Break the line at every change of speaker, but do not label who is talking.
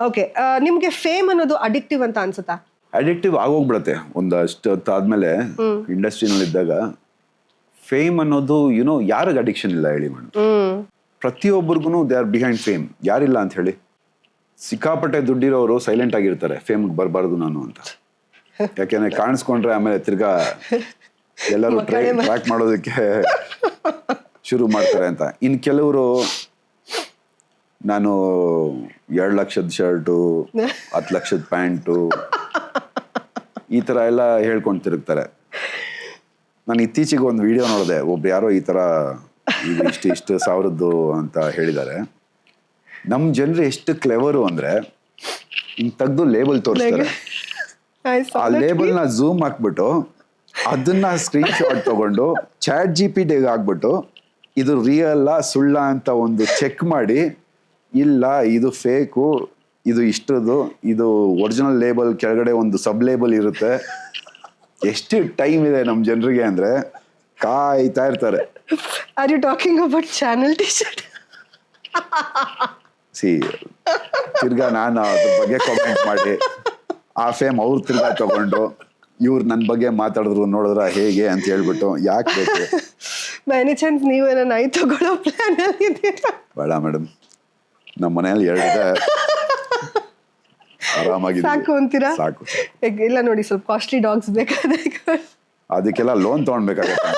Okay, ನಿಮ್ಗೆ fame ಅನ್ನೋದು addictive ಅಂತ ಅನ್ಸುತ್ತಾ?
ಅಡಿಕ್ಟಿವ್ ಆಗೋಗ್ಬಿಡತ್ತೆ ಒಂದಷ್ಟು ಹೊತ್ತಾದ್ಮೇಲೆ ಇಂಡಸ್ಟ್ರಿನಲ್ಲಿ ಇದ್ದಾಗ. ಫೇಮ್ ಅನ್ನೋದು ಯಾರಿಗೆ ಅಡಿಕ್ಷನ್ ಇಲ್ಲ ಹೇಳಿ ಮೇಡಮ್? ಪ್ರತಿಯೊಬ್ಬರಿಗೂ ದೇ ಆರ್ ಬಿಹೈಂಡ್ ಫೇಮ್. ಯಾರಿಲ್ಲ ಅಂತ ಹೇಳಿ? ಸಿಕ್ಕಾಪಟ್ಟೆ ದುಡ್ಡಿರೋರು ಸೈಲೆಂಟ್ ಆಗಿರ್ತಾರೆ, ಫೇಮ್ಗೆ ಬರಬಾರ್ದು ನಾನು ಅಂತ. ಯಾಕೆಂದ್ರೆ ಕಾಣಿಸ್ಕೊಂಡ್ರೆ ಆಮೇಲೆ ತಿರ್ಗಾ ಎಲ್ಲರೂ ಟ್ರ್ಯಾಕ್ ಮಾಡೋದಕ್ಕೆ ಶುರು ಮಾಡ್ತಾರೆ ಅಂತ. ಇನ್ ಕೆಲವರು ನಾನು 2 ಲಕ್ಷದ ಶರ್ಟು, 10 ಲಕ್ಷದ ಪ್ಯಾಂಟು, ಈ ತರ ಎಲ್ಲ ಹೇಳ್ಕೊಂಡು ತಿರುಗ್ತಾರೆ. ನಾನು ಇತ್ತೀಚೆಗೆ ಒಂದು ವಿಡಿಯೋ ನೋಡಿದೆ, ಒಬ್ರು ಯಾರೋ ಈ ತರ ಇಷ್ಟು ಸಾವಿರದ್ದು ಅಂತ ಹೇಳಿದ್ದಾರೆ. ನಮ್ ಜನರು ಎಷ್ಟು ಕ್ಲೆವರು ಅಂದ್ರೆ ಹಿಂಗ್ ತೆಗ್ದು ಲೇಬಲ್ ತೋರಿಸ್ತಾರೆ. ಆ ಲೇಬಲ್ ನ ಝೂಮ್ ಹಾಕ್ಬಿಟ್ಟು ಅದನ್ನ ಸ್ಕ್ರೀನ್ ಶಾಟ್ ತಗೊಂಡು ChatGPT ಹಾಕ್ಬಿಟ್ಟು ಇದು ರಿಯಲ್ ಸುಳ್ಳ ಅಂತ ಒಂದು ಚೆಕ್ ಮಾಡಿ, ಇಲ್ಲ ಇದು ಫೇಕು, ಇದು ಇಷ್ಟದು, ಇದು ಒರಿಜಿನಲ್ ಲೇಬಲ್ ಕೆಳಗಡೆ ಒಂದು ಸಬ್ ಲೇಬಲ್ ಇರುತ್ತೆ. ಎಷ್ಟು ಟೈಮ್ ಇದೆ ನಮ್ ಜನರಿಗೆ ಅಂದ್ರೆ ಕಾಯ್ತಾ ಇರ್ತಾರೆ.
Are you talking about Chanel T-shirt?
ತಿರ್ಗಾ ನಾನು ಅದ್ರ ಬಗ್ಗೆ ಕಾಮೆಂಟ್ ಮಾಡಿ ಆ ಫೇಮ್ ಅವ್ರು ತಿರ್ಗಾ ತಗೊಂಡು ಇವ್ರು ನನ್ನ ಬಗ್ಗೆ ಮಾತಾಡಿದ್ರು ನೋಡಿದ್ರ ಹೇಗೆ ಅಂತ ಹೇಳ್ಬಿಟ್ಟು ಯಾಕೆ ಬೇಕು?
ಬೈ ಎನಿ ಚಾನ್ಸ್ ನೀವೇನ ನಾಯಿ ತಗೊಳ್ಳೋ ಪ್ಲಾನ್ ಅಲ್ಲಿ ಇದ್ದೀರಾ?
ಬೇಡ ಮೇಡಮ್, ನಮ್ಮ ಮನೆಯಲ್ಲಿ 2 ಇದೆ, ಆರಾಮಾಗಿ
ಸಾಕು ಅಂತೀರಾ?
ಸಾಕು.
ಇಲ್ಲ ನೋಡಿ, ಸ್ವಲ್ಪ ಕಾಸ್ಟ್ಲಿ ಡಾಗ್ಸ್ ಬೇಕಾದ್ರೆ
ಅದಕ್ಕೆಲ್ಲ ಲೋನ್ ತಗೊಳ್ಬೇಕಾಗತ್ತೆ.